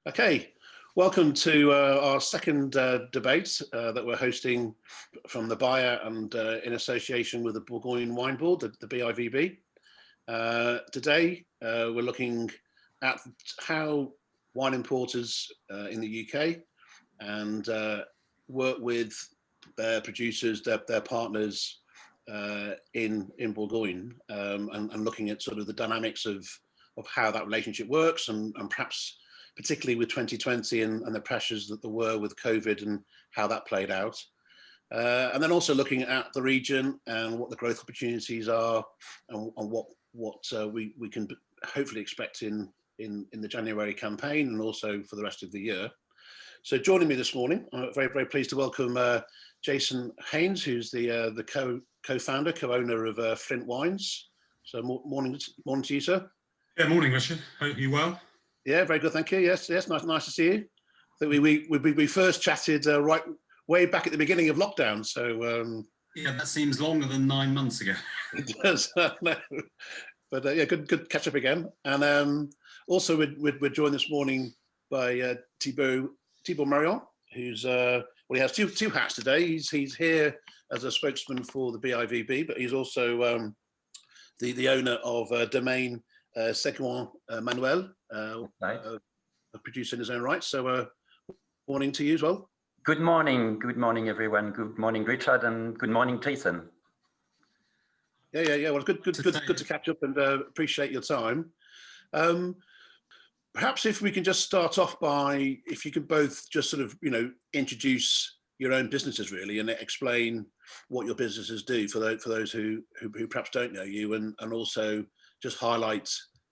Okay, welcome to our second debate that we're hosting from the buyer and in association with the Bourgogne Wine Board, the BIVB. Today, we're looking at how wine importers in the UK and work with their producers, their partners in Bourgogne, and looking at sort of the dynamics of how that relationship works, and perhaps particularly with 2020 and the pressures that there were with COVID and how that played out. And then also looking at the region and what the growth opportunities are, and what we can hopefully expect in the January campaign and also for the rest of the year. So joining me this morning, I'm very, very pleased to welcome Jason Haynes, who's the co-founder, co-owner of Flint Wines. So morning to you, sir. Yeah, morning, Richard. Hope you're well. Yeah, very good, thank you. Yes, nice to see you. I think we first chatted right way back at the beginning of lockdown. So yeah, that seems longer than 9 months ago. It does, no. But yeah, good catch up again. And also we're joined this morning by Thibaut Marion, who's well, he has two hats today. He's here as a spokesman for the BIVB, but he's also the owner of Domaine Seguin-Manuel, a producer in his own right. So morning to you as well. Good morning everyone. Good morning, Richard, and good morning, Jason. Yeah. Well, good to catch up, and appreciate your time. Perhaps if we can just start off by, if you could both just sort of, introduce your own businesses really, and explain what your businesses do for those who perhaps don't know you, and also just highlight,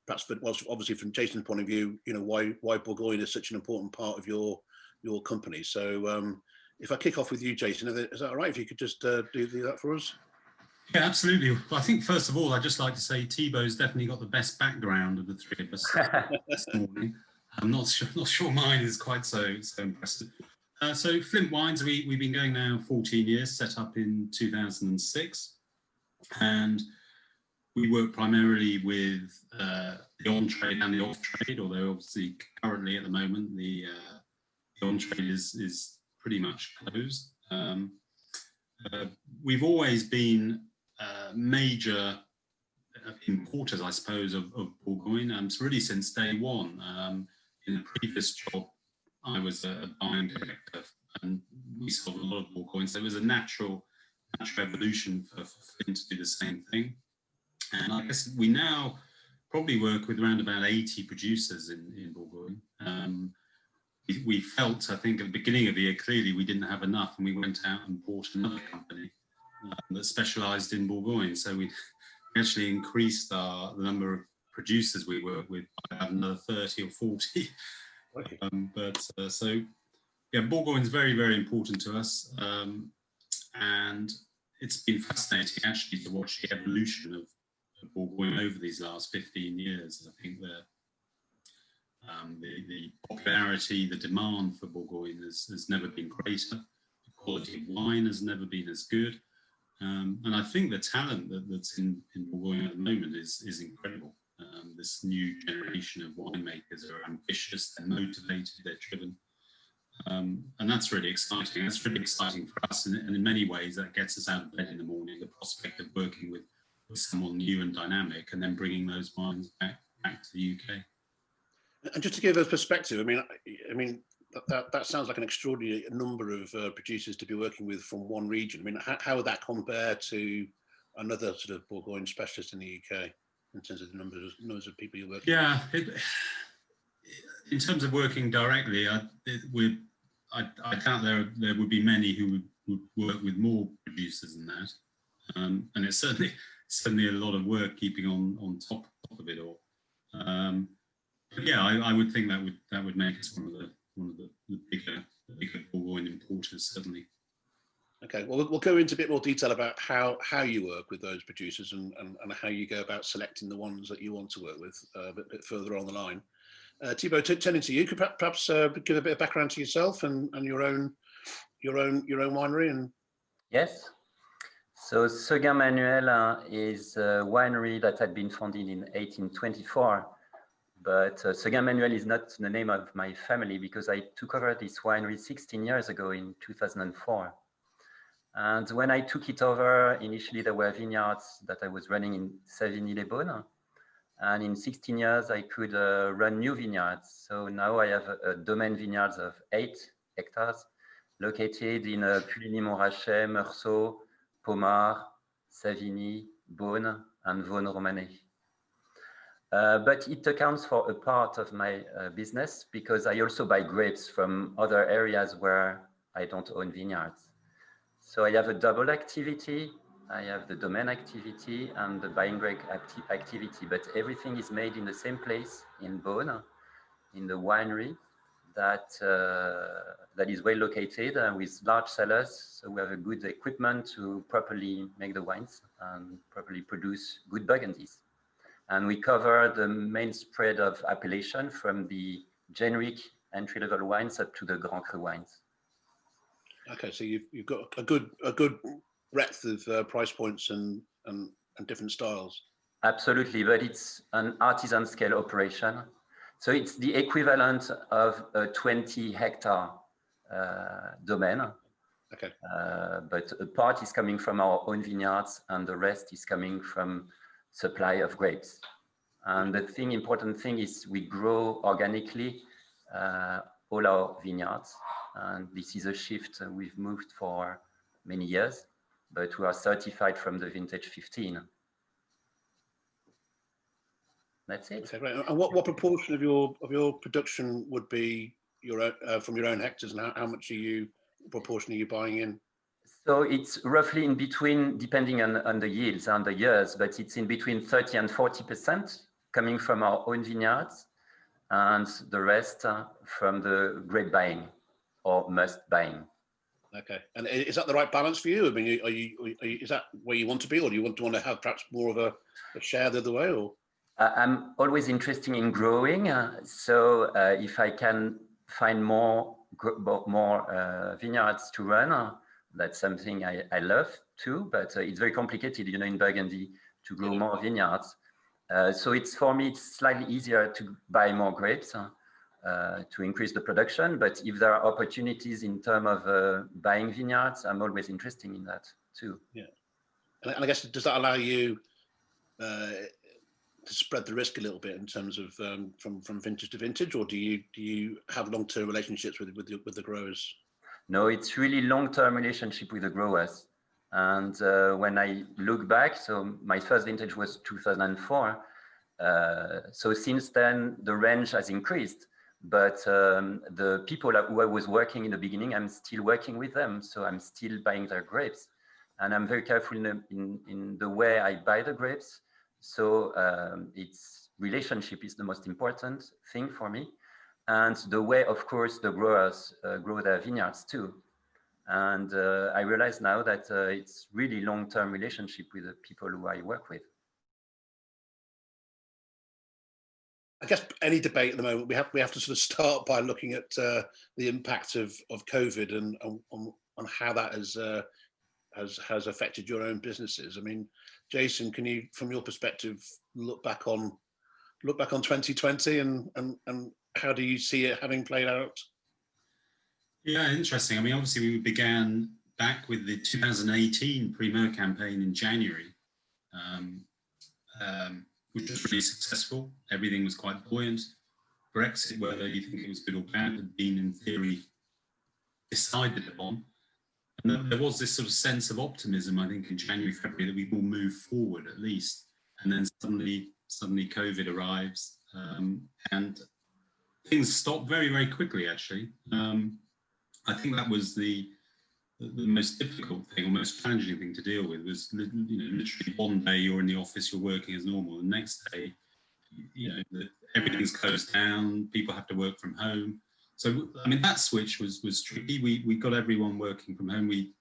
perhaps, but obviously from Jason's point of view, why Bourgogne is such an important part of your company. So if I kick off with you, Jason, is that all right? If you could just do that for us. Yeah, absolutely. Well, I think first of all, I'd just like to say Thibaut's definitely got the best background of the three of us this morning. I'm not sure mine is quite so impressive. So Flint Wines, we've been going now 14 years, set up in 2006, and we work primarily with the on-trade and the off-trade, although obviously currently at the moment the on-trade is pretty much closed. We've always been major importers, I suppose, of Bourgogne, so really since day one. In the previous job, I was a buying director, and we sold a lot of Bourgogne, so it was a natural evolution for Flint to do the same thing. And I guess we now probably work with around about 80 producers in Bourgogne. We felt, I think, at the beginning of the year, clearly we didn't have enough, and we went out and bought another company that specialised in Bourgogne. So we actually increased the number of producers we work with by about another 30 or 40. Okay. So yeah, Bourgogne is very, very important to us, and it's been fascinating actually to watch the evolution of Bourgogne over these last 15 years. I think the popularity, the demand for Bourgogne has never been greater. The quality of wine has never been as good. And I think the talent that's in Bourgogne at the moment is incredible. This new generation of winemakers are ambitious, they're motivated, they're driven. And that's really exciting. That's really exciting for us. And in many ways, that gets us out of bed in the morning, the prospect of working with someone new and dynamic, and then bringing those wines back to the UK. And just to give us perspective, I mean that sounds like an extraordinary number of producers to be working with from one region. I mean, how would that compare to another sort of Bourgogne specialist in the UK in terms of the numbers of people you're working with? Yeah, in terms of working directly, I doubt there would be many who would work with more producers than that, and it's certainly a lot of work keeping on top of it all. But yeah, I would think that would make us one of the bigger Bourgogne importers, certainly. Okay, well, we'll go into a bit more detail about how you work with those producers and how you go about selecting the ones that you want to work with a bit further on the line. Thibaut, turning to you, could perhaps give a bit of background to yourself and your own winery. And yes. So Seguin-Manuel is a winery that had been founded in 1824 But Seguin-Manuel is not the name of my family, because I took over this winery 16 years ago in 2004. And when I took it over, initially there were vineyards that I was running in Savigny-les-Beaunes. And in 16 years, I could run new vineyards. So now I have a Domaine vineyards of 8 hectares located in Puligny-Montrachet, Meursault, Pommard, Savigny, Beaune, and Vaune-Romanée. But it accounts for a part of my business, because I also buy grapes from other areas where I don't own vineyards. So I have a double activity. I have the Domaine activity and the buying grape activity, but everything is made in the same place in Beaune, in the winery that is well located with large cellars. So we have a good equipment to properly make the wines and properly produce good Burgundies. And we cover the main spread of appellation, from the generic entry-level wines up to the Grand Cru wines. Okay, so you've got a good breadth of price points and different styles. Absolutely, but it's an artisan scale operation. So it's the equivalent of a 20-hectare domain. Okay. But a part is coming from our own vineyards, and the rest is coming from supply of grapes. And the important thing is we grow organically all our vineyards. And this is a shift we've moved for many years, but we are certified from the vintage 15. That's it. Okay, great. And what proportion of your production would be your from your own hectares, and how much proportion are you buying in? So it's roughly in between, depending on the yields and the years, but it's in between 30 and 40% coming from our own vineyards, and the rest from the grape buying or must buying. Okay, and is that the right balance for you? I mean, is that where you want to be, or do you want to have perhaps more of a share the other way? Or I'm always interested in growing, so if I can find more vineyards to run, that's something I love too. But it's very complicated, in Burgundy, to grow more vineyards. So for me, it's slightly easier to buy more grapes to increase the production. But if there are opportunities in terms of buying vineyards, I'm always interested in that too. Yeah, and I guess, does that allow you to spread the risk a little bit in terms of from vintage to vintage, or do you have long-term relationships with the growers? No, it's really long-term relationship with the growers. And when I look back, so my first vintage was 2004. So since then, the range has increased. But the people who I was working in the beginning, I'm still working with them. So I'm still buying their grapes. And I'm very careful in the way I buy the grapes. So its relationship is the most important thing for me. And the way, of course, the growers grow their vineyards too. And I realize now that it's really long-term relationship with the people who I work with. I guess any debate at the moment, we have to sort of start by looking at the impact of COVID and on how that has affected your own businesses. I mean, Jason, can you, from your perspective, look back on 2020 and how do you see it having played out? Yeah, interesting. I mean, obviously we began back with the 2018 Primeur campaign in January, which was really successful. Everything was quite buoyant. Brexit, whether you think it was good or bad, had been in theory decided upon. And there was this sort of sense of optimism, I think, in January, February, that we will move forward at least. And then suddenly COVID arrives, and things stop very, very quickly, actually. I think that was the most difficult thing, or most challenging thing to deal with, was literally one day you're in the office, you're working as normal, and the next day, everything's closed down, people have to work from home. So, I mean, that switch was tricky. We got everyone working from home. We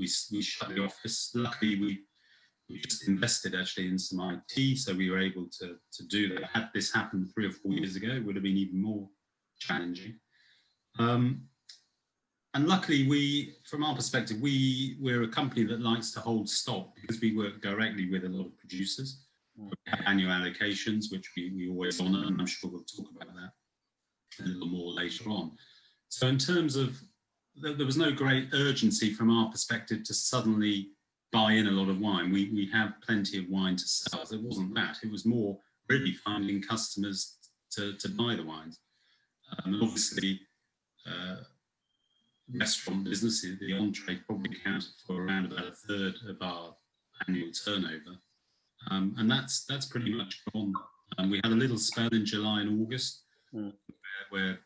shut the office. Luckily, we just invested actually in some IT, so we were able to do that. Had this happened 3 or 4 years ago, it would have been even more challenging. And luckily, from our perspective, we're a company that likes to hold stock because we work directly with a lot of producers. We have annual allocations, which we always honour, and I'm sure we'll talk about that a little more later on. So in terms of, there was no great urgency from our perspective to suddenly buy in a lot of wine. We have plenty of wine to sell. It wasn't that. It was more really finding customers to buy the wines. And obviously, restaurant businesses, the on-trade probably accounted for around about a third of our annual turnover. And that's pretty much gone. We had a little spell in July and August where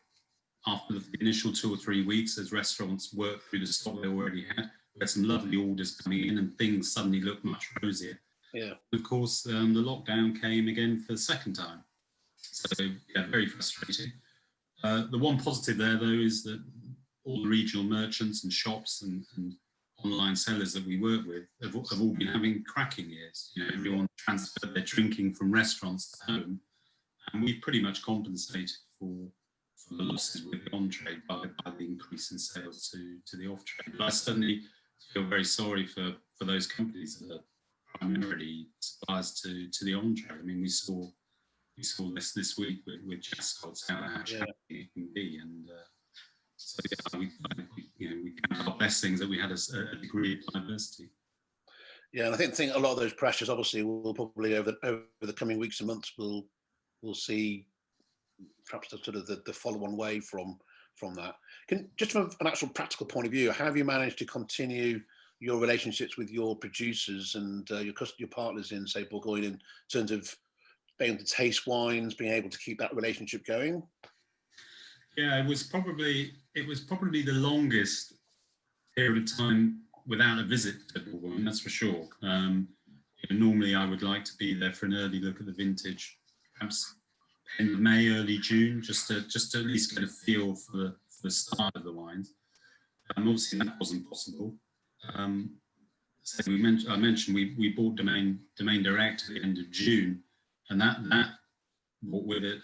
after the initial 2 or 3 weeks, as restaurants worked through the stock they already had, we had some lovely orders coming in and things suddenly looked much rosier. Yeah. Of course, the lockdown came again for the second time. So, yeah, very frustrating. The one positive there, though, is that all the regional merchants and shops and online sellers that we work with have all been having cracking years. You know, everyone transferred their drinking from restaurants to home, and we've pretty much compensated for the losses with the on-trade by the increase in sales to the off-trade. But I certainly feel very sorry for those companies that are primarily suppliers to the on-trade. I mean, we saw this week with Jascott's how challenging it can be, and so yeah, we count our blessings that we had a degree of diversity. Yeah, and I think a lot of those pressures obviously will probably over the coming weeks and months we'll see perhaps the follow-on wave from that. Just from an actual practical point of view, how have you managed to continue your relationships with your producers and your partners in, say, Bourgogne, in terms of being able to taste wines, being able to keep that relationship going? Yeah, it was probably the longest period of time without a visit to Bourgogne, that's for sure. Normally I would like to be there for an early look at the vintage, perhaps end of May, early June, just to at least get a feel for the start of the wines. Obviously that wasn't possible. So I mentioned we bought Domaine direct at the end of June, and that brought with it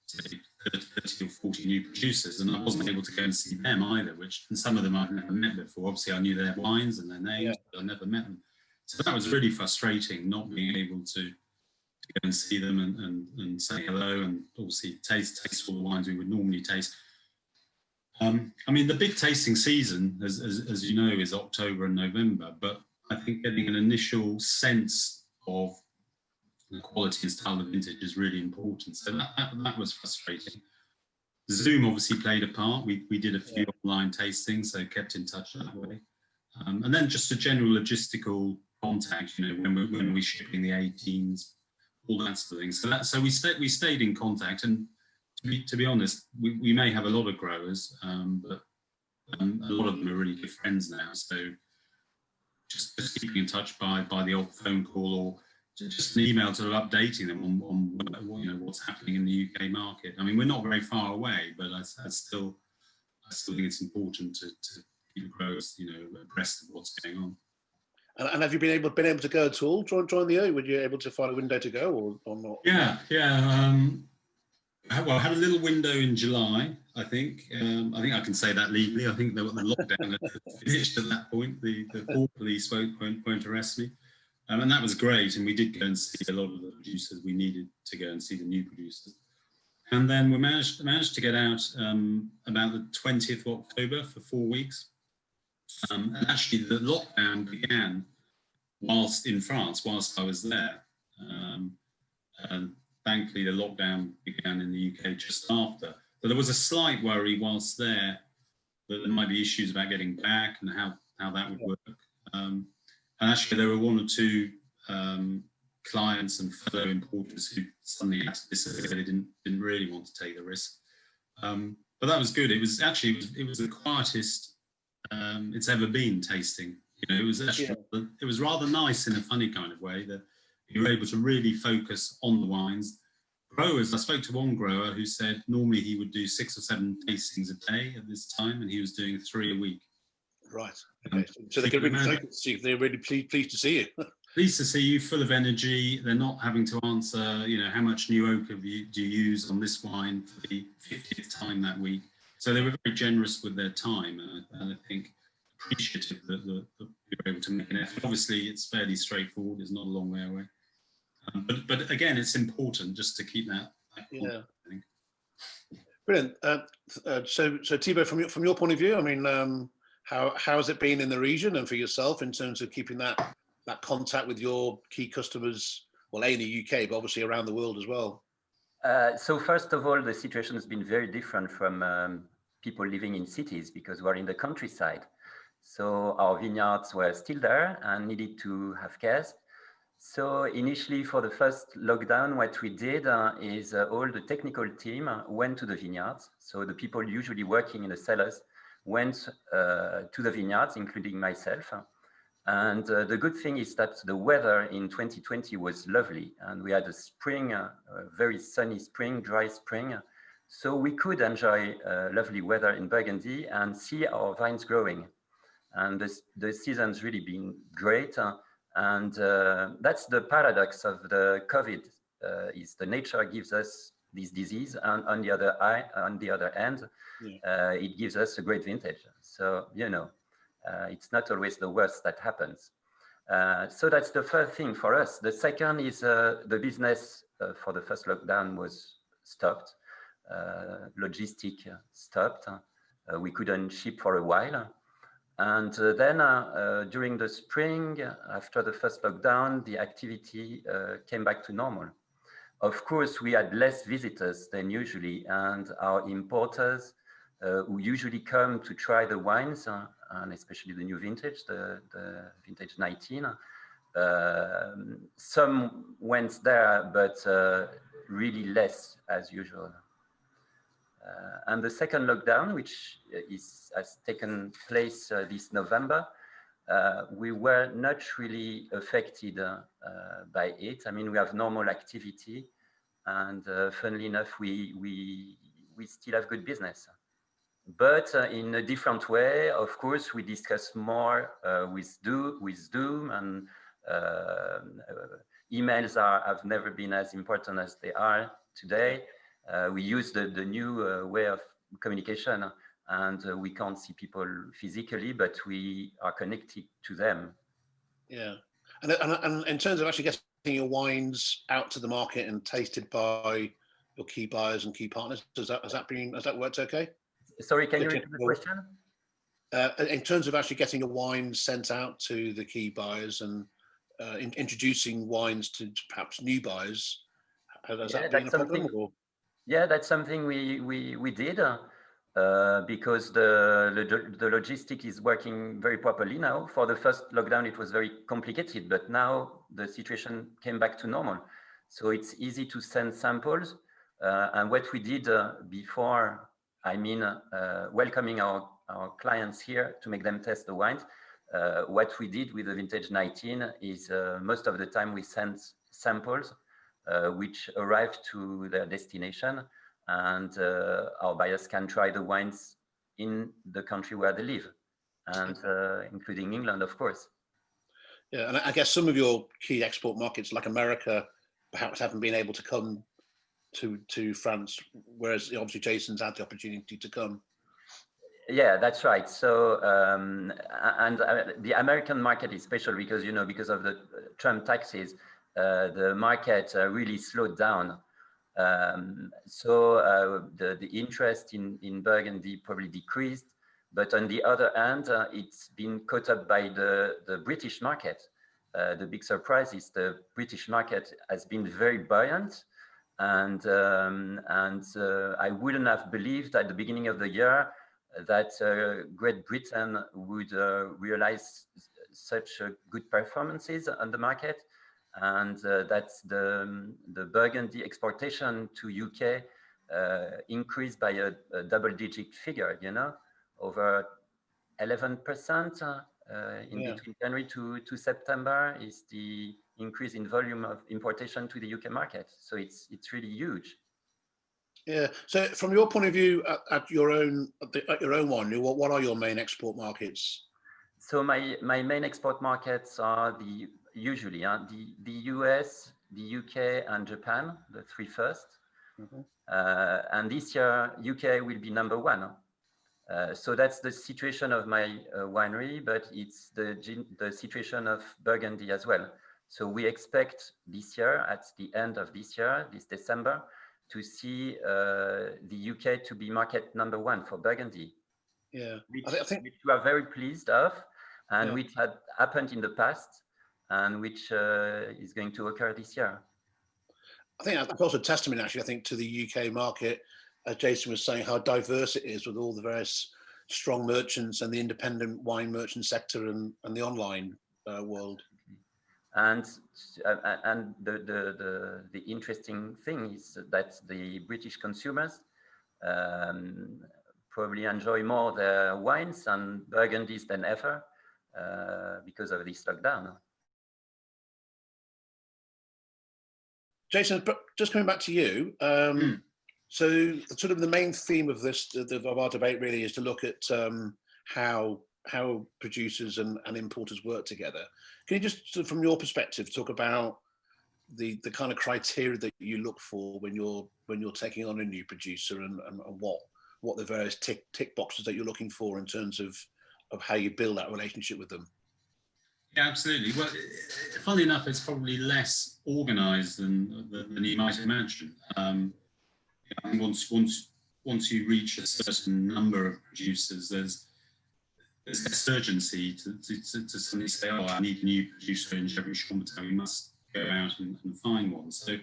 say 30 or 40 new producers, and I wasn't able to go and see them either, and some of them I'd never met before. Obviously I knew their wines and their names, but I never met them. So that was really frustrating, not being able to go and see them and say hello, and obviously taste all the wines we would normally taste. I mean, the big tasting season, as you know, is October and November, but I think getting an initial sense of the quality and style of vintage is really important. So that was frustrating. Zoom obviously played a part. We did a few online tastings, so kept in touch that way. And then just a general logistical contact, when we're shipping the 18s, all that sort of thing. So we stayed in contact, and to be honest, we may have a lot of growers, but a lot of them are really good friends now. So just keeping in touch by the old phone call or just an email, sort of updating them on what's happening in the UK market. I mean, we're not very far away, but I still think it's important to keep growers abreast of what's going on. And have you been able to go at all? Join the O? Were you able to find a window to go or not? Yeah. Well, I had a little window in July, I think. I think I can say that legally. I think the lockdown had finished at that point. The port police won't arrest me. And that was great. And we did go and see a lot of the producers. We needed to go and see the new producers. And then we managed to get out about the 20th of October for 4 weeks. And actually, the lockdown began whilst I was there. And thankfully, the lockdown began in the UK just after. But there was a slight worry whilst there that there might be issues about getting back and how that would work. And actually, there were 1 or 2 clients and fellow importers who suddenly had to disappear. They didn't really want to take the risk. But that was good. It was the quietest it's ever been tasting. It was actually it was rather nice in a funny kind of way that you were able to really focus on the wines. Growers, I spoke to one grower who said normally he would do 6 or 7 tastings a day at this time, and he was doing 3 a week. Right. Okay. So they could really focus. They're really pleased to see you. Pleased to see you, full of energy. They're not having to answer, how much new oak do you use on this wine for the 50th time that week. So they were very generous with their time, and I think appreciative that we were able to make an effort. Obviously, it's fairly straightforward. It's not a long way away. But again, it's important just to keep that. Yeah. Brilliant. So Thibaut, from your point of view, I mean, how has it been in the region and for yourself in terms of keeping that contact with your key customers? Well, in the UK, but obviously around the world as well. So first of all, the situation has been very different from people living in cities because we're in the countryside. So our vineyards were still there and needed to have cares. So initially for the first lockdown, what we did is all the technical team went to the vineyards. So the people usually working in the cellars went to the vineyards, including myself. And the good thing is that the weather in 2020 was lovely, and we had a spring, a very sunny spring, dry spring. So we could enjoy lovely weather in Burgundy and see our vines growing. And the season's really been great. And that's the paradox of the COVID, is the nature gives us this disease, and on the other end, it gives us a great vintage. So, you know, it's not always the worst that happens. So that's the first thing for us. The second is the business for the first lockdown was stopped. Logistic stopped. We couldn't ship for a while. And then during the spring, after the first lockdown, the activity came back to normal. Of course, we had less visitors than usually, and our importers who usually come to try the wines, and especially the new vintage, the vintage 19. Some went there, but really less as usual. And the second lockdown, which has taken place this November, we were not really affected by it. I mean, we have normal activity, and funnily enough, we still have good business. But in a different way, of course, we discuss more with Zoom, and emails have never been as important as they are today. We use the new way of communication, and we can't see people physically, but we are connected to them. Yeah, and in terms of actually getting your wines out to the market and tasted by your key buyers and key partners, has that worked okay? Sorry, can you repeat the question? In terms of actually getting your wines sent out to the key buyers and introducing wines to perhaps new buyers, has that been a problem? Or? Yeah, that's something we did because the logistic is working very properly now. For the first lockdown, it was very complicated, but now the situation came back to normal. So it's easy to send samples. And what we did before, I mean, welcoming our clients here to make them test the wines. What we did with the vintage 19 is most of the time we sent samples which arrive to their destination, and our buyers can try the wines in the country where they live, and including England, of course. Yeah, and I guess some of your key export markets, like America, perhaps haven't been able to come to France, whereas obviously Jason's had the opportunity to come. Yeah, that's right. So, and the American market is special because, you know, because of the Trump taxes, the market really slowed down. So the interest in Burgundy probably decreased. But on the other hand, it's been caught up by the British market. The big surprise is the British market has been very buoyant. And I wouldn't have believed at the beginning of the year that Great Britain would realize such good performances on the market, and that's the Burgundy exportation to UK increased by a double-digit figure, you know, over 11% in between January to September is the increase in volume of importation to the UK market. So it's really huge. Yeah. So from your point of view, at your own winery, what are your main export markets? So my main export markets are usually the US, the UK, and Japan, the three first. Mm-hmm. And this year, UK will be number one. So that's the situation of my winery, but it's the situation of Burgundy as well. So we expect this year, at the end of this year, this December, to see the UK to be market #1 for Burgundy. Yeah, which we are very pleased of, and yeah. which had happened in the past, and which is going to occur this year. I think that's also a testament, actually, I think, to the UK market, as Jason was saying, how diverse it is with all the various strong merchants and the independent wine merchant sector and the online world. And the interesting thing is that the British consumers probably enjoy more their wines and Burgundies than ever because of this lockdown. Jason, just coming back to you. So sort of the main theme of this, of our debate really, is to look at how producers and importers work together. Can you just, sort of from your perspective, talk about the kind of criteria that you look for when you're taking on a new producer, and what the various tick boxes that you're looking for in terms of how you build that relationship with them? Yeah, absolutely. Well, funnily enough, it's probably less organised than you might imagine. I think once you reach a certain number of producers, there's this urgency to suddenly say, oh, I need a new producer in every Chambertin, we must go out and find one. So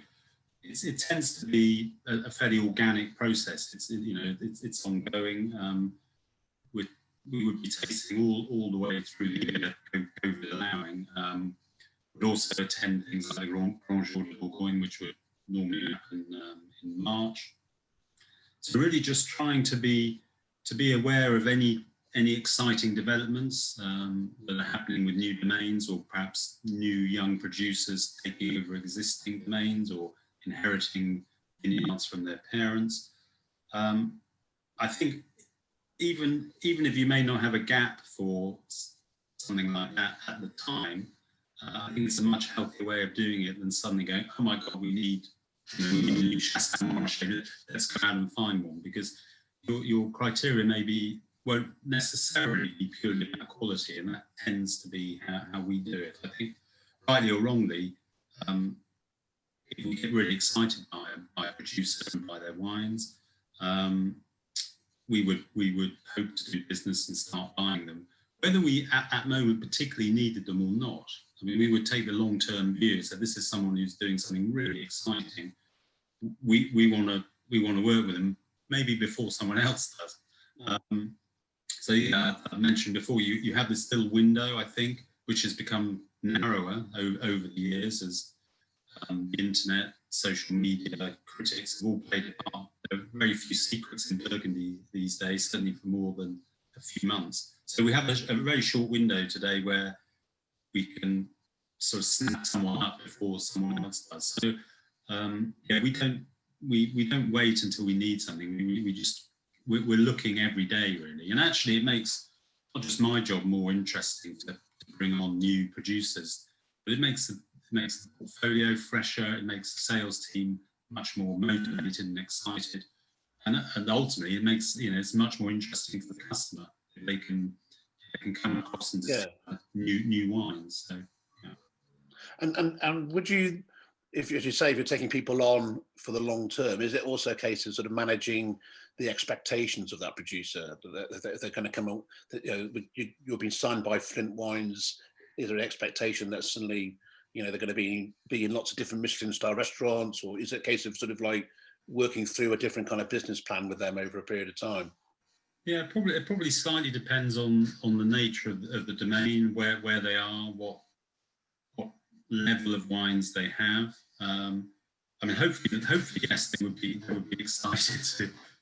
it tends to be a fairly organic process. It's ongoing. We would be tasting all the way through the year, COVID allowing. We'd also attend things like Grand Jour de Bourgogne, which would normally happen in March. So really just trying to be aware of any exciting developments that are happening with new domains, or perhaps new young producers taking over existing domains or inheriting vineyards from their parents. I think even if you may not have a gap for something like that at the time, I think it's a much healthier way of doing it than suddenly going, oh my God, we need a new Chassagne, let's go out and find one, because your criteria won't necessarily be purely about quality, and that tends to be how we do it. I think, rightly or wrongly, if we get really excited by a producer and by their wines, we would hope to do business and start buying them. Whether we at that moment particularly needed them or not, I mean, we would take the long-term view. So this is someone who's doing something really exciting. We want to work with them maybe before someone else does. So yeah, I mentioned before, you have this little window, I think, which has become narrower over the years as the internet, social media, critics have all played a part. There are very few secrets in Burgundy these days, certainly for more than a few months. So we have a very short window today where we can sort of snap someone up before someone else does. So yeah, we don't wait until we need something. We're looking every day, really. And actually, it makes not just my job more interesting to bring on new producers, but it makes the portfolio fresher. It makes the sales team much more motivated and excited, and ultimately, it makes it's much more interesting for the customer if they can come across and new wines. So, yeah. And would you, if you say, if you're taking people on for the long term, is it also a case of sort of managing the expectations of that producer? If they're going to come on, you're being signed by Flint Wines, is there an expectation that suddenly they're going to be in lots of different Michelin-star restaurants, or is it a case of sort of like working through a different kind of business plan with them over a period of time? Yeah, it probably slightly depends on the nature of the domain, where they are, what level of wines they have. I mean, hopefully, yes, they would be excited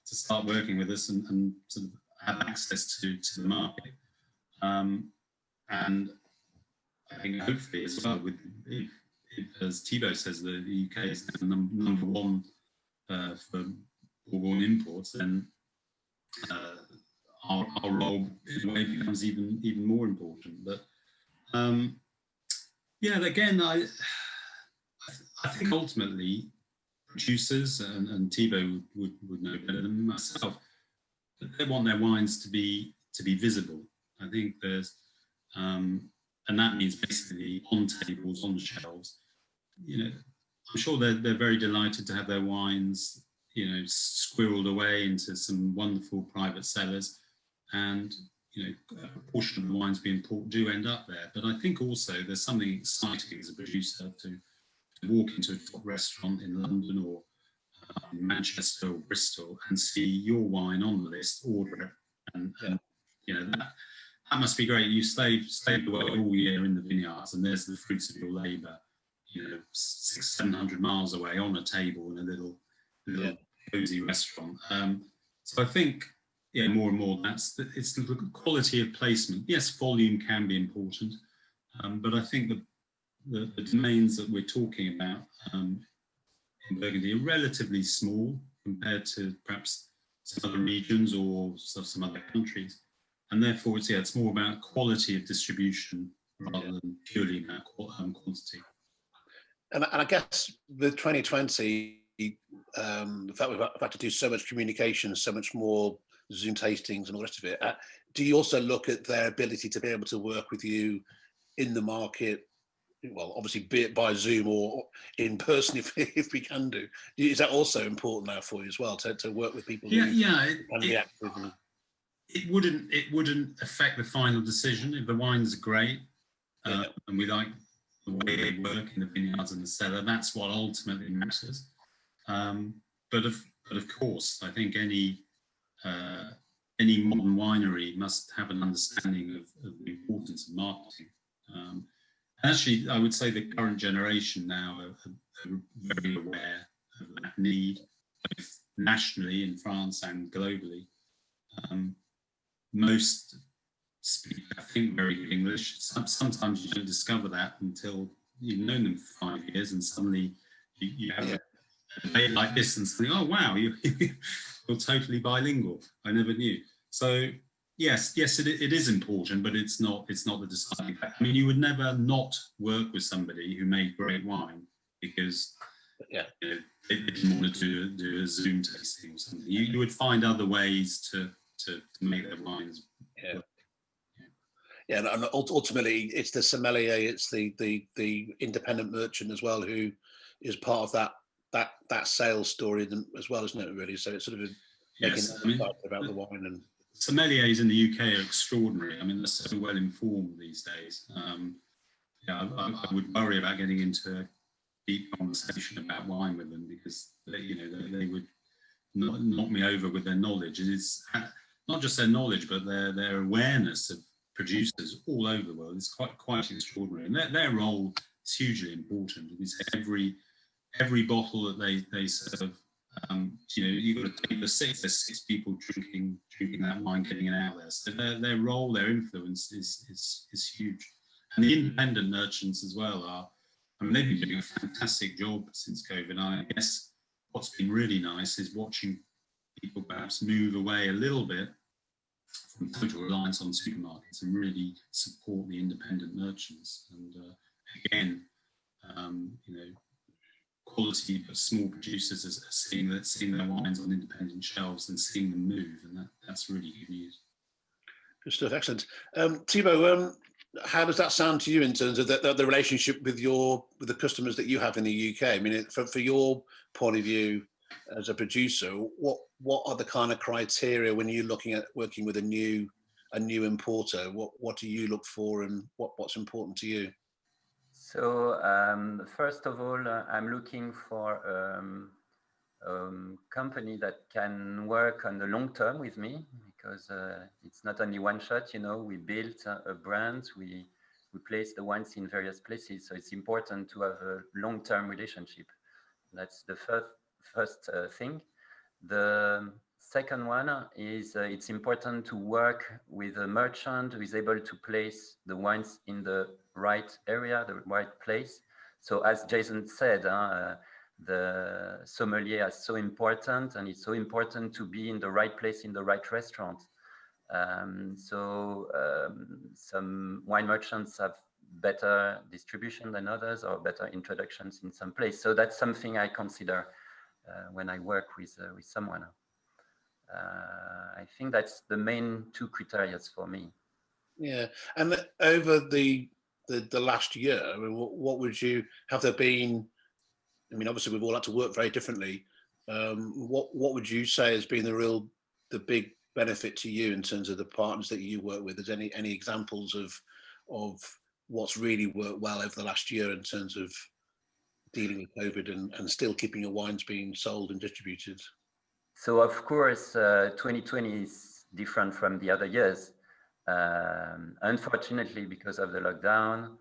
to start working with us and sort of have access to the market. And I think hopefully as well, if as Thibaut says, the UK is now number one for Bourgogne imports, then our role in a way becomes even more important. But yeah, again, I think ultimately producers and Thibaut would know better than myself, but they want their wines to be visible. I think there's and that means basically on tables, on shelves. I'm sure they're very delighted to have their wines, squirreled away into some wonderful private cellars, and a portion of the wines being bought do end up there. But I think also there's something exciting as a producer to walk into a top restaurant in London or in Manchester or Bristol and see your wine on the list, order it, and that must be great. You slaved away all year in the vineyards, and there's the fruits of your labour, 600-700 miles away on a table in a little cozy restaurant. So I think, more and more it's the quality of placement. Yes, volume can be important, but I think the domains that we're talking about in Burgundy are relatively small compared to perhaps some other regions or some other countries. And therefore, it's more about quality of distribution rather than purely about quantity. And I guess with 2020, the fact we've had to do so much communication, so much more Zoom tastings and all the rest of it, do you also look at their ability to be able to work with you in the market? Well, obviously, be it by Zoom or in person, if we can do. Is that also important now for you as well, to work with people? It wouldn't affect the final decision if the wines are great and we like the way they work in the vineyards and the cellar. That's what ultimately matters. But of course, I think any modern winery must have an understanding of the importance of marketing. Actually, I would say the current generation now are very aware of that need, both nationally in France and globally. Most speak, I think, very good English. Sometimes you don't discover that until you've known them for 5 years, and suddenly you have a debate like this, and suddenly, oh wow, you're totally bilingual. I never knew. So yes, it is important, but it's not the deciding factor. I mean, you would never not work with somebody who made great wine because they didn't want to do a Zoom tasting or something. You would find other ways to make their wines. And ultimately, it's the sommelier, it's the independent merchant as well, who is part of that sales story as well, isn't it? Really, so it's sort of making about the wine. And sommeliers in the UK are extraordinary. I mean, they're so well informed these days. I would worry about getting into a deep conversation about wine with them because they would knock me over with their knowledge. It is not just their knowledge, but their awareness of producers all over the world is quite extraordinary. And their role is hugely important. Because every bottle that they serve, you've got to take there's six people drinking that wine, getting it out there. So their role, their influence is huge. And the independent merchants as well they've been doing a fantastic job since COVID. I guess what's been really nice is watching people perhaps move away a little bit from total reliance on supermarkets and really support the independent merchants. And again, quality but small producers are seeing their wines on independent shelves and seeing them move, and that's really good news. Good stuff, excellent. Thibaut, how does that sound to you in terms of the relationship with the customers that you have in the UK? I mean, for your point of view as a producer, what are the kind of criteria when you're looking at working with a new importer? What do you look for, and what's important to you? So first of all, I'm looking for a company that can work on the long term with me, because it's not only one shot. We built a brand, we place the wines in various places, so it's important to have a long-term relationship. That's the first thing. The second one is it's important to work with a merchant who is able to place the wines in the right area, the right place. So as Jason said, the sommelier is so important, and it's so important to be in the right place in the right restaurant. Some wine merchants have better distribution than others, or better introductions in some place. So that's something I consider when I work with someone. I think that's the main two criteria for me. Yeah, and over the the last year, I mean, what would you have there been? I mean, obviously we've all had to work very differently. What would you say has been the big benefit to you in terms of the partners that you work with? Is any examples of what's really worked well over the last year in terms of dealing with COVID and still keeping your wines being sold and distributed? So of course, 2020 is different from the other years. Unfortunately, because of the lockdown,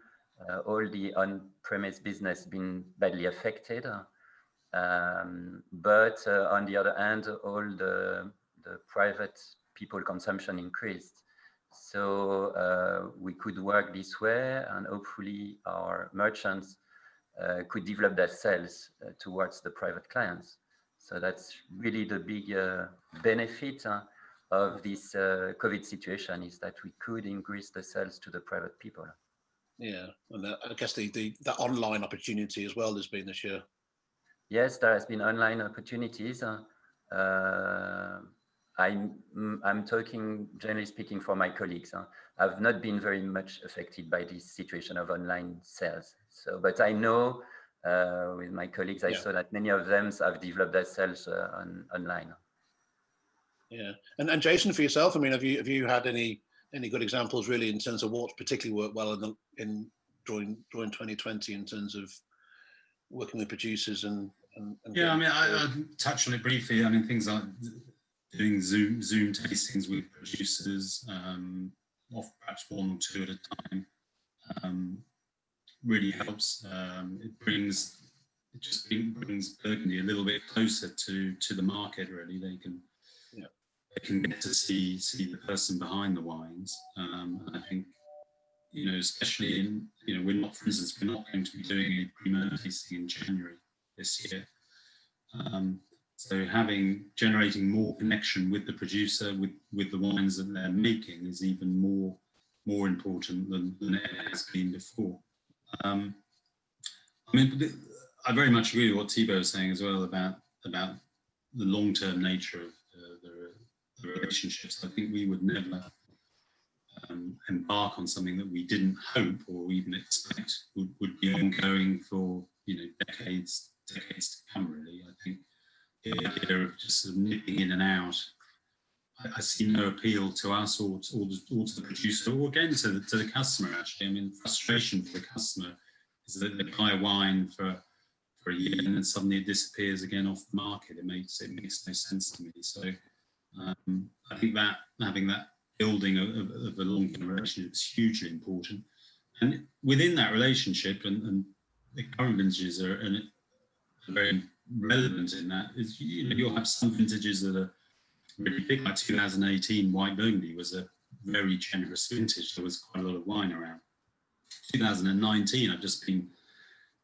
all the on-premise business been badly affected. But on the other hand, all the private people consumption increased. So we could work this way, and hopefully our merchants could develop their sales towards the private clients. So that's really the big benefit of this COVID situation, is that we could increase the sales to the private people. Yeah, and I guess the online opportunity as well has been this year. Yes, there has been online opportunities. I'm talking, generally speaking, for my colleagues. I've not been very much affected by this situation of online sales. So, but I know with my colleagues, I saw that many of them have developed their sales online. Yeah, and Jason, for yourself, I mean, have you had any good examples really in terms of what's particularly worked well in during 2020 in terms of working with producers and yeah, I mean, I touched on it briefly. I mean, things like doing Zoom tastings with producers, perhaps one or two at a time, really helps. It just brings Burgundy a little bit closer to the market. Really, they can get to see the person behind the wines. I think, especially in, we're not going to be doing a pre-merge tasting in January this year. So generating more connection with the producer, with the wines that they're making, is even more important than it has been before. I mean, I very much agree with what Thibaut was saying as well about the long-term nature of the relationships. I think we would never embark on something that we didn't hope or even expect would be ongoing for decades to come. Really, I think the idea of just sort of nipping in and out, I see no appeal to us or to the producer, or again to the customer. Actually, I mean, frustration for the customer is that they buy wine for a year and then suddenly it disappears again off the market. It makes no sense to me. So I think that having that building of a long-term relationship is hugely important. And within that relationship, and the current vintages are very relevant in that, is you'll have some vintages that are really big. Like 2018 White Burgundy was a very generous vintage. There was quite a lot of wine around. 2019, I've just been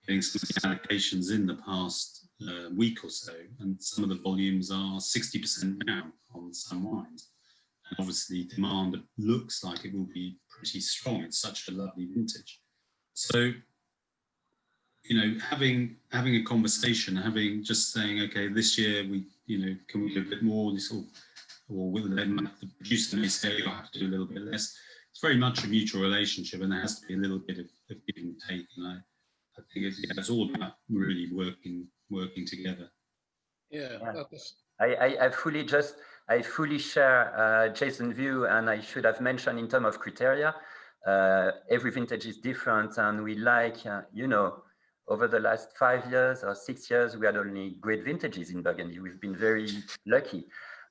getting some allocations in the past week or so, and some of the volumes are 60% down on some wines. And obviously demand looks like it will be pretty strong. It's such a lovely vintage. So, having a conversation, just saying, okay, this year can we do a bit more? Or will the producer may say you'll have to do a little bit less. It's very much a mutual relationship, and there has to be a little bit of give and take. And I think it's all about really working together. Yeah. I fully share Jason's view, and I should have mentioned in terms of criteria. Every vintage is different, and we over the last 5 years or 6 years, we had only great vintages in Burgundy. We've been very lucky,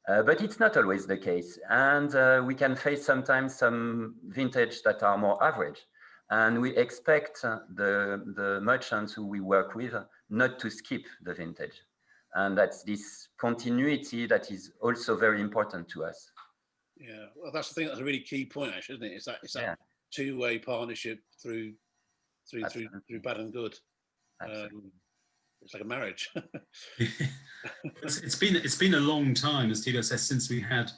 but it's not always the case. And we can face sometimes some vintage that are more average. And we expect the merchants who we work with not to skip the vintage. And that's this continuity that is also very important to us. Yeah, well, that's the thing. That's a really key point, actually, isn't it? It's that two-way partnership through bad and good. It's like a marriage. It's been a long time, as Thibaut says, since we had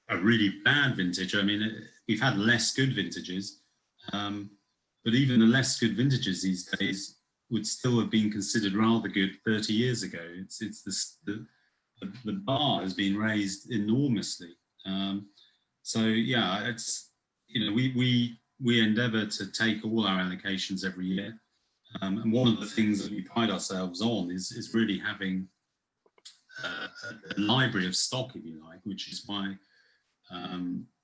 a really bad vintage. I mean, we've had less good vintages, but even the less good vintages these days would still have been considered rather good 30 years ago. The bar has been raised enormously. So yeah, it's we we endeavour to take all our allocations every year. And one of the things that we pride ourselves on is really having a library of stock, if you like, which is why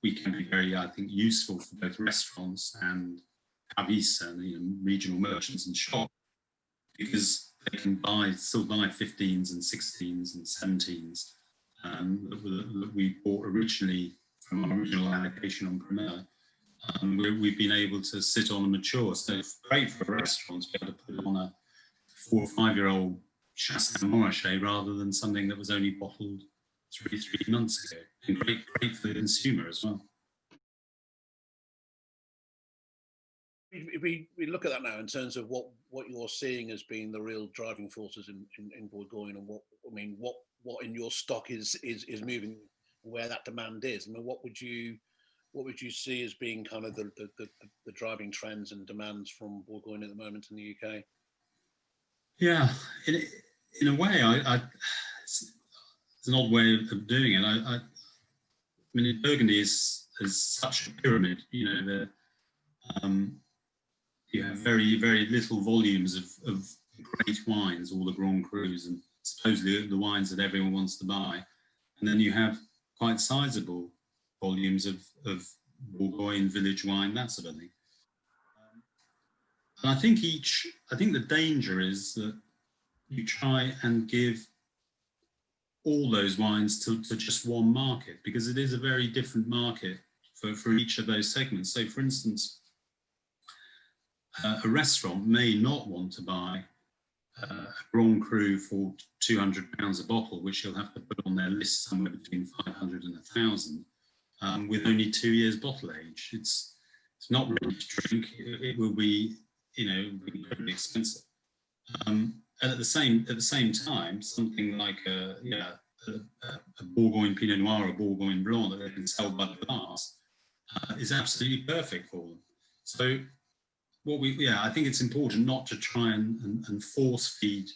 we can be very, I think, useful for both restaurants and cavistes and regional merchants and shops, because they can still buy 15s and 16s and 17s that we bought originally from our original allocation on Premier. We've been able to sit on and mature. So it's great for a restaurant to be able to put it on a 4 or 5 year old Chassagne Montrachet rather than something that was only bottled three months ago. And great for the consumer as well. If we look at that now in terms of what you're seeing as being the real driving forces in Bourgogne, and what in your stock is moving, where that demand is. I mean, what would you see as being kind of the driving trends and demands from Bourgogne at the moment in the UK? Yeah, in a way, it's an odd way of doing it. I mean, Burgundy is such a pyramid. You know, you have very, very little volumes of great wines, all the Grand Crus, and supposedly the wines that everyone wants to buy. And then you have quite sizable volumes of Bourgogne village wine, that sort of thing. And I think the danger is that you try and give all those wines to just one market, because it is a very different market for each of those segments. So, for instance, a restaurant may not want to buy a Grand Cru for £200 a bottle, which you'll have to put on their list somewhere between 500 and 1,000, with only 2 years bottle age. It's not ready to drink. It will be, incredibly expensive. And at the same time, something like a Bourgogne Pinot Noir or Bourgogne Blanc that they can sell by the glass is absolutely perfect for them. So I think it's important not to try and force feed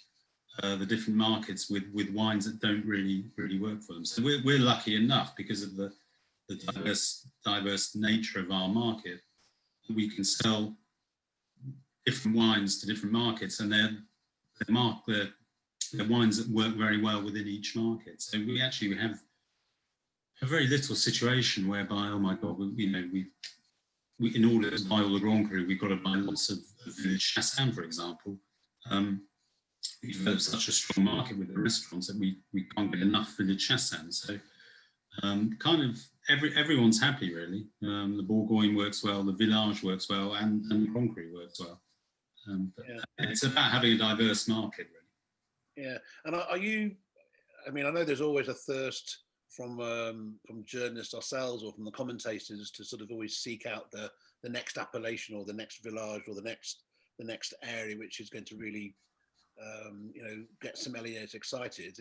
the different markets with wines that don't really work for them. So we're lucky enough, because of the diverse nature of our market, we can sell different wines to different markets, and they're wines that work very well within each market. So we have a very little situation whereby, oh my God, we in order to buy all the Grand Cru, we've got to buy lots of village Chassagne, for example. We've developed such a strong market with the restaurants that we can't get enough village Chassagne. So kind of everyone's happy, really. The Bourgogne works well, the Village works well, and the Grand Cru works well. It's about having a diverse market, really. Yeah, and I know there's always a thirst from journalists ourselves or from the commentators to sort of always seek out the next appellation or the next village or the next area which is going to really get sommeliers excited.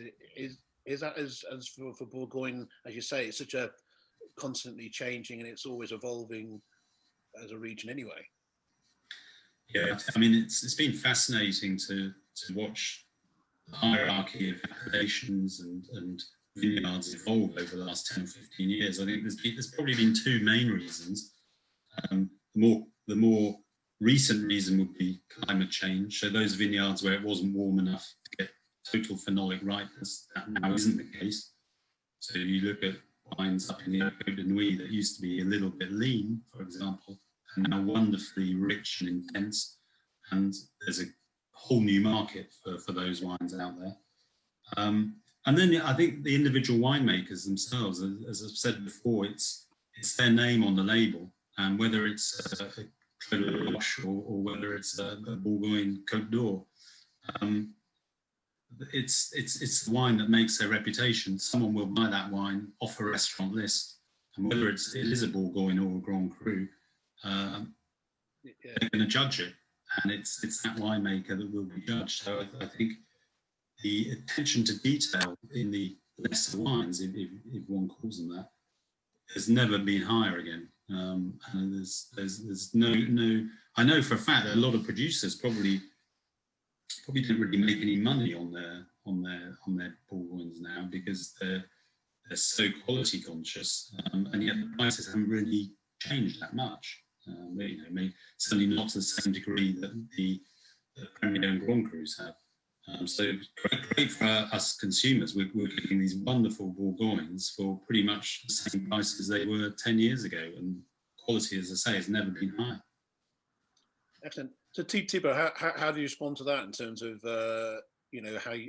Is that as for Bourgogne, as you say, it's such a constantly changing and it's always evolving as a region anyway? Yeah, I mean, it's been fascinating to watch the hierarchy of appellations and vineyards evolve over the last 10 or 15 years. I think there's probably been two main reasons. The more recent reason would be climate change. So those vineyards where it wasn't warm enough to get total phenolic ripeness, that now isn't the case. So you look at wines up in the Côte de Nuit that used to be a little bit lean, for example, and now wonderfully rich and intense. And there's a whole new market for those wines out there. And then I think the individual winemakers themselves, as I've said before, it's their name on the label, and whether it's a Clos de Roche or whether it's a Bourgogne Côte d'Or, it's the wine that makes their reputation. Someone will buy that wine off a restaurant list, and whether it is a Bourgogne or a Grand Cru, they're going to judge it, and it's that winemaker that will be judged. So I think the attention to detail in the lesser wines, if one calls them that, has never been higher again. And there's no. I know for a fact that a lot of producers probably don't really make any money on their Bourgognes now, because they're so quality conscious, and yet the prices haven't really changed that much. Certainly not to the same degree that the Premier and Grand Crus have. So great for us consumers. We're getting these wonderful Bourgognes for pretty much the same price as they were 10 years ago, and quality, as I say, has never been higher. Excellent. So Thibaut, how do you respond to that in terms of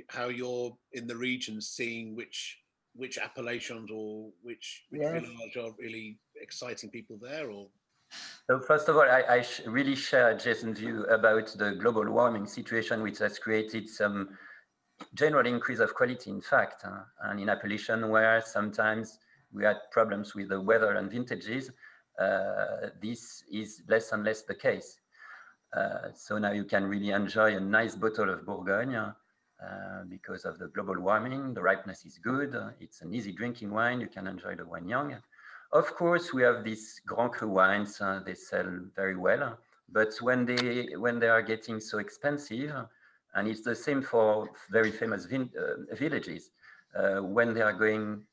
how you're in the region seeing which appellations or which village are really exciting people there? Or so first of all, I really share Jason's view about the global warming situation, which has created some general increase of quality, in fact, and in appellation where sometimes we had problems with the weather and vintages, this is less and less the case. So now you can really enjoy a nice bottle of Bourgogne because of the global warming. The ripeness is good. It's an easy drinking wine. You can enjoy the wine young. Of course, we have these Grand Cru wines. They sell very well, but when they are getting so expensive, and it's the same for very famous villages, when they are going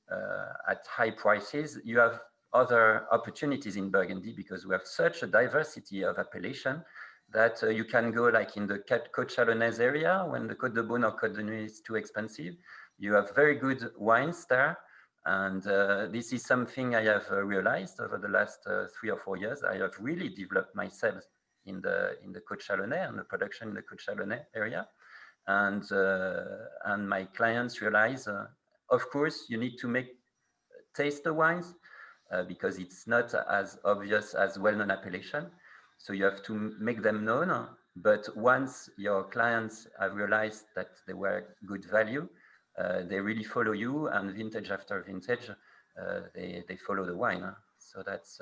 at high prices, you have other opportunities in Burgundy because we have such a diversity of appellation that you can go like in the Côte Chalonnaise area when the Côte de Beaune or Côte de Nuit is too expensive. You have very good wines there. And this is something I have realized over the last 3 or 4 years. I have really developed myself in the Côte Chalonnaise and the production in the Côte Chalonnaise area. And my clients realize, of course, you need to taste the wines because it's not as obvious as well-known appellation. So you have to make them known. But once your clients have realized that they were good value, they really follow you, and vintage after vintage, they follow the wine. So that's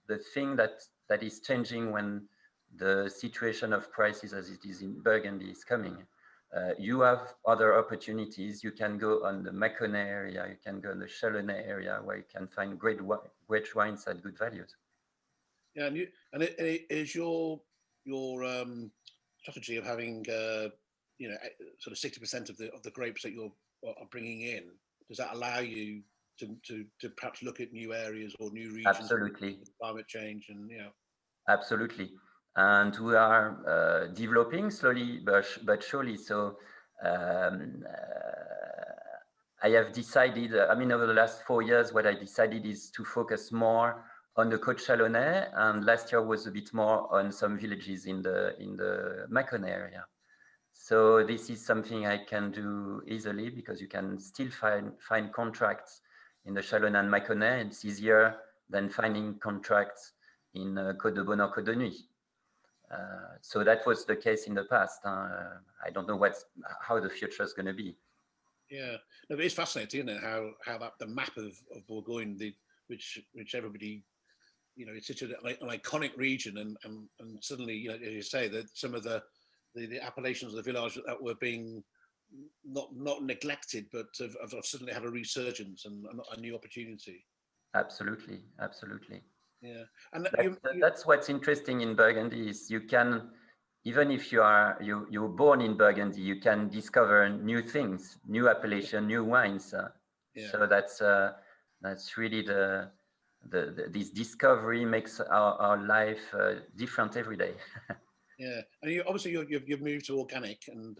the thing that is changing when the situation of prices as it is in Burgundy is coming. You have other opportunities. You can go on the Mâconnais area, you can go on the Chalonnais area where you can find great wines at good values. Yeah, and it is your strategy of having sort of 60% of the grapes that you're bringing in. Does that allow you to perhaps look at new areas or new regions? Absolutely. Climate change and Absolutely. And we are developing slowly but surely. So I have decided, over the last 4 years, what I decided is to focus more on the Côte Chalonnaise, and last year was a bit more on some villages in the Mâconnais area. So this is something I can do easily because you can still find contracts in the Chalonnais and Mâconnais. It's easier than finding contracts in Côte de Beaune or Côte de Nuit. So that was the case in the past. I don't know how the future is going to be. Yeah, no, but it's fascinating, isn't it? How the map of Bourgogne, which everybody, it's such an iconic region, and suddenly, as you say, that some of the appellations of the village that were being not neglected, but have suddenly had a resurgence and a new opportunity. Absolutely. Yeah, and that's what's interesting in Burgundy is you can, even if you're born in Burgundy, you can discover new things, new appellation, new wines. Yeah. So that's really this discovery makes our life different every day. Yeah, and you've moved to organic, and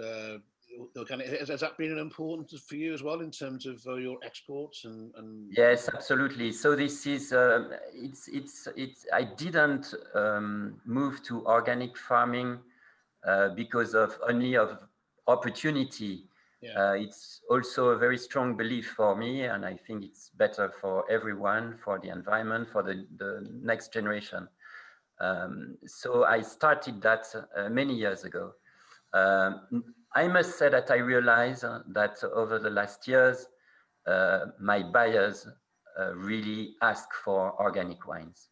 organic has that been important for you as well in terms of your exports and Yes, absolutely. So this is I didn't move to organic farming because of opportunity. Yeah. It's also a very strong belief for me, and I think it's better for everyone, for the environment, for the next generation. So I started that many years ago. I must say that I realized that over the last years, my buyers really ask for organic wines,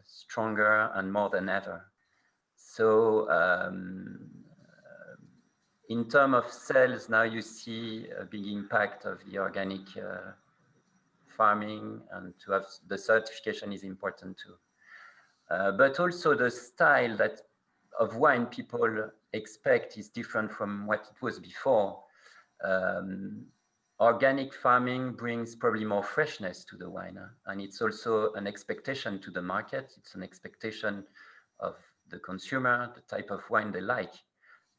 stronger and more than ever. So in terms of sales, now you see a big impact of the organic farming, and to have the certification is important too. But also the style of wine people expect is different from what it was before. organic farming brings probably more freshness to the wine, and it's also an expectation to the market. It's an expectation of the consumer, the type of wine they like.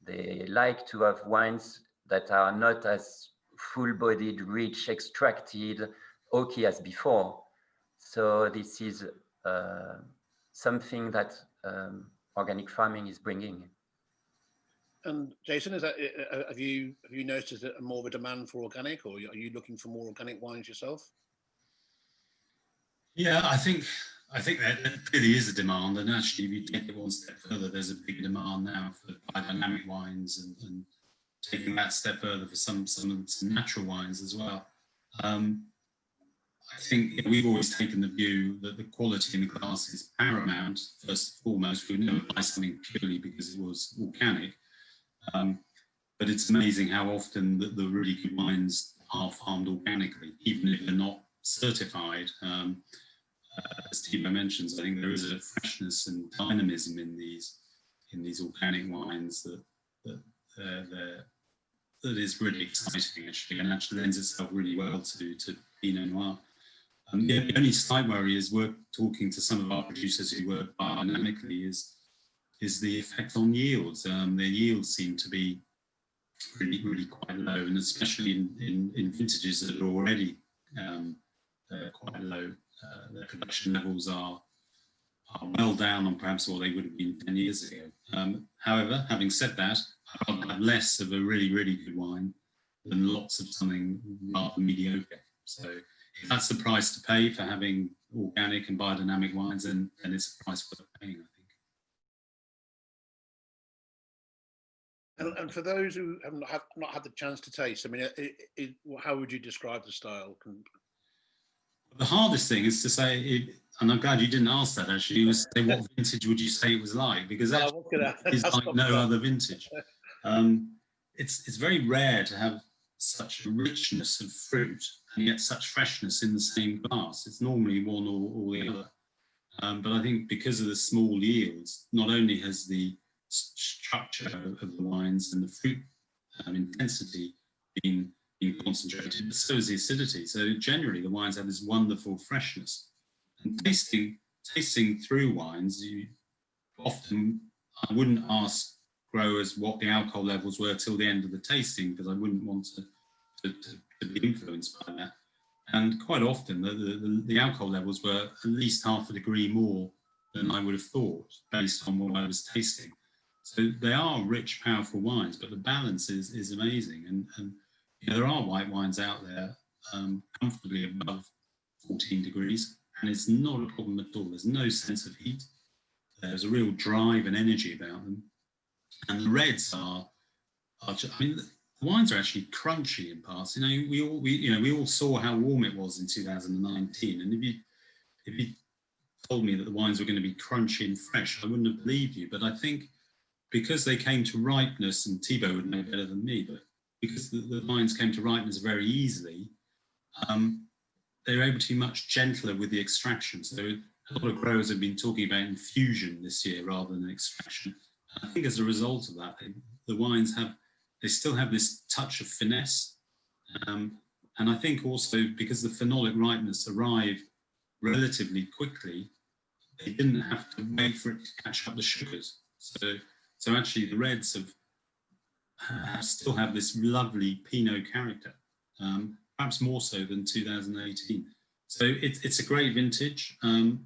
They like to have wines that are not as full-bodied, rich, extracted, oaky as before. So this is something that organic farming is bringing. And Jason, is that have you noticed more of a demand for organic, or are you looking for more organic wines yourself? Yeah, I think that there really is a demand, and actually, if you take it one step further, there's a big demand now for biodynamic wines, and taking that step further for some natural wines as well. I think we've always taken the view that the quality in the glass is paramount. First and foremost, we would never buy something purely because it was organic. But it's amazing how often the really good wines are farmed organically, even if they're not certified. As Thibaut mentions, I think there is a freshness and dynamism in these organic wines that is really exciting, actually, and actually lends itself really well to Pinot Noir. The only slight worry is talking to some of our producers who work biodynamically is the effect on yields. Their yields seem to be really quite low, and especially in vintages that are already quite low. Their production levels are well down on perhaps what they would have been 10 years ago. However, having said that, I'd rather have less of a really good wine than lots of something rather mediocre. So if that's the price to pay for having organic and biodynamic wines, then it's a price worth paying, I think. And for those who have not had the chance to taste, I mean, how would you describe the style? The hardest thing is to say, and I'm glad you didn't ask that actually, was say what vintage would you say it was like? Because actually it's like no other vintage. It's very rare to have such a richness of fruit and yet such freshness in the same glass. It's normally one or the other. But I think because of the small yields, not only has the structure of the wines and the fruit intensity been concentrated, but so is the acidity. So generally the wines have this wonderful freshness. And tasting through wines, I wouldn't ask growers what the alcohol levels were till the end of the tasting, because I wouldn't want to be influenced by that. And quite often the alcohol levels were at least half a degree more than I would have thought based on what I was tasting. So they are rich, powerful wines, but the balance is amazing. And there are white wines out there comfortably above 14 degrees, and it's not a problem at all. There's no sense of heat. There's a real drive and energy about them. And the reds are just, I mean, the wines are actually crunchy in parts. We all saw how warm it was in 2019, and if you told me that the wines were going to be crunchy and fresh, I wouldn't have believed you. But I think because they came to ripeness, and Thibaut would know better than me, but because the wines came to ripeness very easily, they were able to be much gentler with the extraction. So a lot of growers have been talking about infusion this year rather than extraction. And I think as a result of that, the wines still have this touch of finesse. And I think also because the phenolic ripeness arrived relatively quickly, they didn't have to wait for it to catch up the sugars. So actually the reds still have this lovely Pinot character, perhaps more so than 2018. So it's a great vintage. The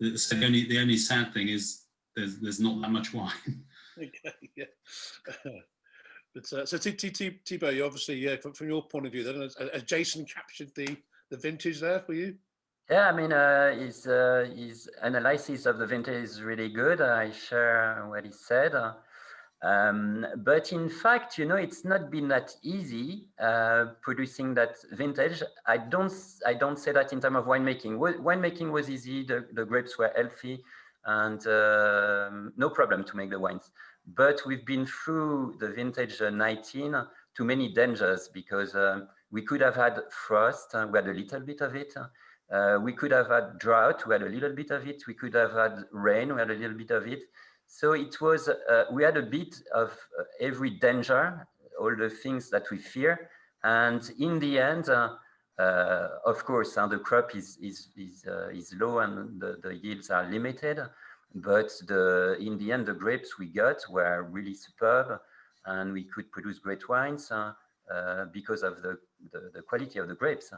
only sad thing is there's not that much wine. Okay, yeah. But so Thibaut, you obviously, from your point of view, then has Jason captured the vintage there for you? Yeah, I mean, his analysis of the vintage is really good. I share what he said. But in fact, it's not been that easy producing that vintage. I don't say that in terms of winemaking. Winemaking was easy. The grapes were healthy, and no problem to make the wines. But we've been through the vintage 19 too many dangers, because we could have had frost. We had a little bit of it. We could have had drought. We had a little bit of it. We could have had rain. We had a little bit of it. So it was, we had a bit of every danger, all the things that we fear. And in the end, of course, the crop is low and the yields are limited. But in the end, the grapes we got were really superb, and we could produce great wines because of the quality of the grapes.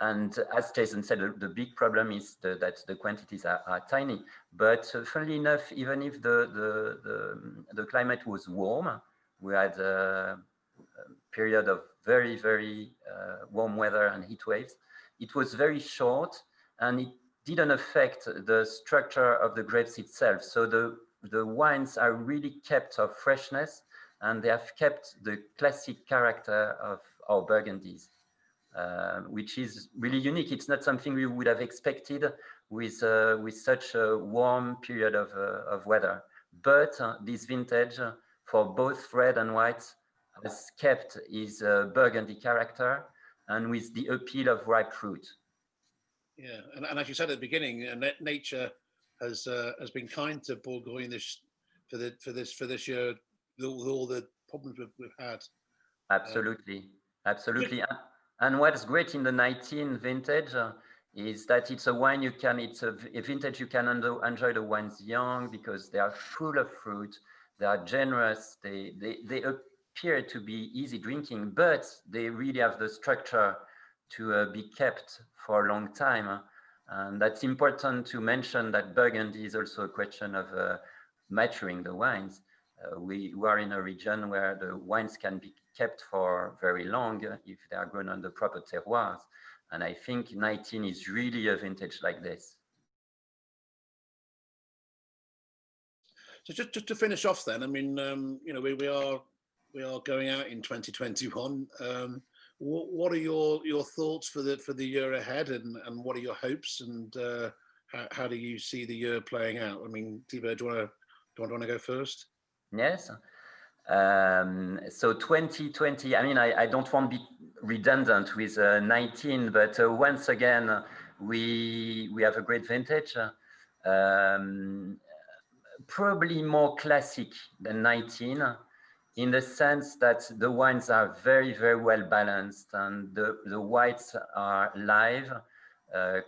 And as Jason said, the big problem is that the quantities are tiny. But funnily enough, even if the climate was warm, we had a period of very, very warm weather and heat waves. It was very short, and it didn't affect the structure of the grapes itself. So the wines are really kept of freshness, and they have kept the classic character of our Burgundies. Which is really unique. It's not something we would have expected with such a warm period of weather. But this vintage, for both red and white, has kept his Burgundy character and with the appeal of ripe fruit. Yeah, and as you said at the beginning, nature has been kind to Bourgogne for this year with all the problems we've had. Absolutely, absolutely. And what's great in the 19 vintage is that it's a wine it's a vintage you can enjoy the wines young because they are full of fruit, they are generous, they appear to be easy drinking, but they really have the structure to be kept for a long time. And that's important to mention that Burgundy is also a question of maturing the wines. We are in a region where the wines can be kept for very long if they are grown on the proper terroirs. And I think 19 is really a vintage like this. So just to finish off then, I mean, you know, we are going out in 2021. What are your thoughts for the year ahead, and what are your hopes, and how do you see the year playing out? I mean, Thibaut, do you want to go first? Yes. So 2020, I mean, I don't want to be redundant with 19, but once again, we have a great vintage, probably more classic than 19, in the sense that the wines are very, very well balanced, and the whites are live,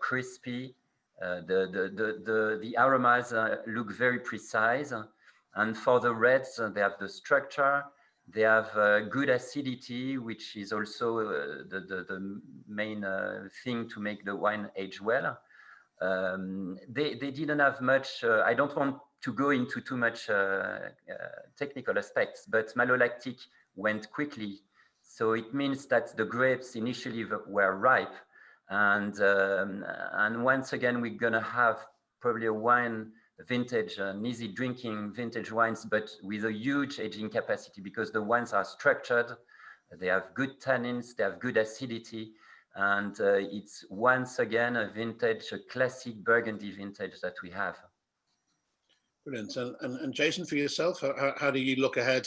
crispy, the aromas look very precise. And for the reds, they have the structure, they have good acidity, which is also the main thing to make the wine age well. They didn't have much, I don't want to go into too much technical aspects, but malolactic went quickly. So it means that the grapes initially were ripe. And once again, we're gonna have probably a wine vintage, an easy drinking vintage wines, but with a huge aging capacity because the wines are structured, they have good tannins, they have good acidity, and it's once again a vintage, a classic Burgundy vintage that we have. Brilliant. And Jason, for yourself, how do you look ahead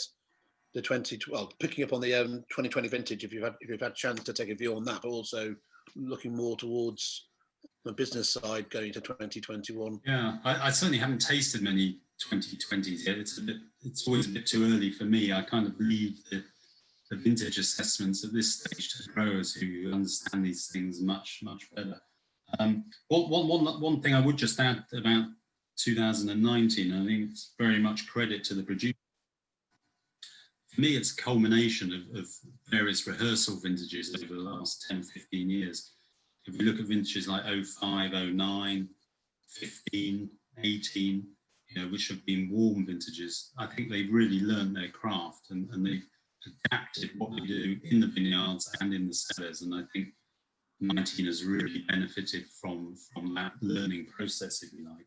to picking up on the 2020 vintage, if you've had a chance to take a view on that, but also looking more towards the business side going to 2021? Yeah, I certainly haven't tasted many 2020s yet. It's always a bit too early for me. I kind of leave the vintage assessments at this stage to growers who understand these things much better. One thing I would just add about 2019, I think it's very much credit to the producer. For me, it's a culmination of various rehearsal vintages over the last 10, 15 years. If we look at vintages like 05, 09, 15, 18, you know, which have been warm vintages, I think they've really learned their craft and they've adapted what they do in the vineyards and in the cellars. And I think 19 has really benefited from that learning process, if you like.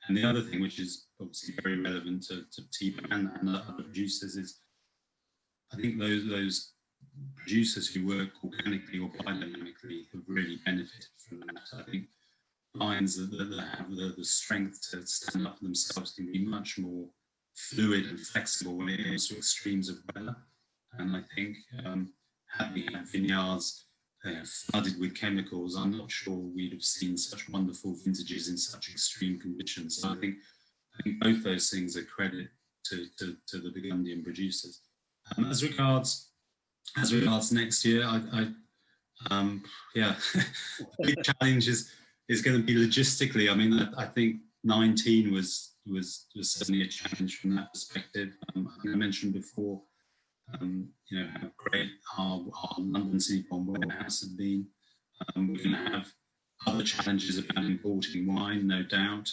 And the other thing, which is obviously very relevant to Thibaut and other producers, is I think those producers who work organically or biodynamically have really benefited from that. I think lines that have the strength to stand up for themselves can be much more fluid and flexible when it comes to extremes of weather. And I think had we had vineyards flooded with chemicals, I'm not sure we'd have seen such wonderful vintages in such extreme conditions. So I think both those things are credit to the Burgundian producers. As regards as regards next year, yeah, the big challenge is going to be logistically. I mean, I think 19 was certainly a challenge from that perspective. I think I mentioned before, you know, how great our London Seaborne warehouse had been. We're going to have other challenges about importing wine, no doubt,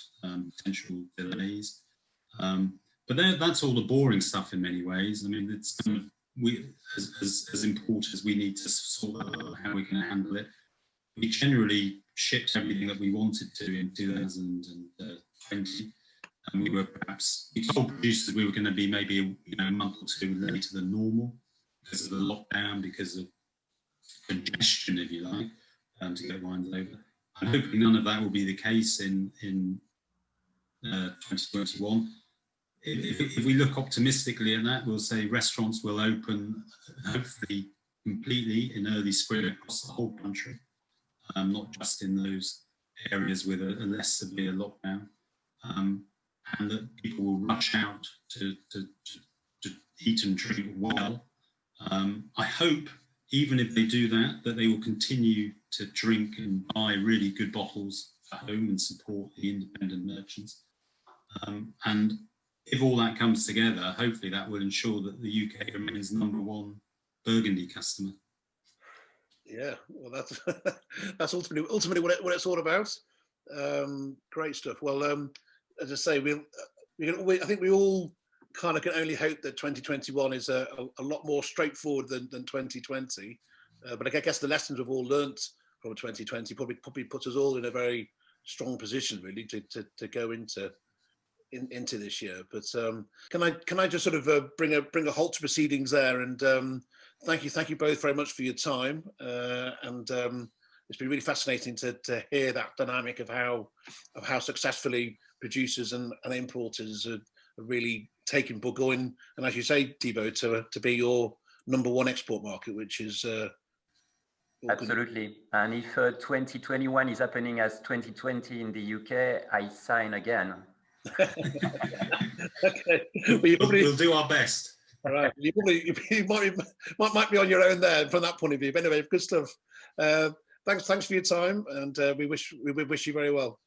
potential delays. But that's all the boring stuff in many ways. I mean, it's kind of, we as importers, we need to sort out how we can handle it. We generally shipped everything that we wanted to in 2020, and we told producers we were going to be maybe a month or two later than normal because of the lockdown, because of congestion, if you like, to get wines over. I'm hoping none of that will be the case in 2021. If we look optimistically at that, we'll say restaurants will open hopefully completely in early spring across the whole country, not just in those areas with a less severe lockdown, and that people will rush out to eat and drink well. I hope, even if they do that they will continue to drink and buy really good bottles at home and support the independent merchants. And if all that comes together, hopefully that will ensure that the UK remains #1 Burgundy customer. Yeah, well, that's ultimately what it's all about. Great stuff. Well, as I say, I think we all kind of can only hope that 2021 is a lot more straightforward than 2020. But I guess the lessons we've all learnt from 2020 probably puts us all in a very strong position, really, to go into this year. But can I just sort of bring a halt to proceedings there, and thank you both very much for your time, and it's been really fascinating to hear that dynamic of how successfully producers and importers are really taking Bourgogne, and as you say, Thibaut, to be your #1 export market, which is absolutely. And if 2021 is happening as 2020 in the UK, I sign again. Okay, we'll do our best. Right, you might be on your own there from that point of view. But anyway, good stuff. Thanks for your time, and we wish you very well.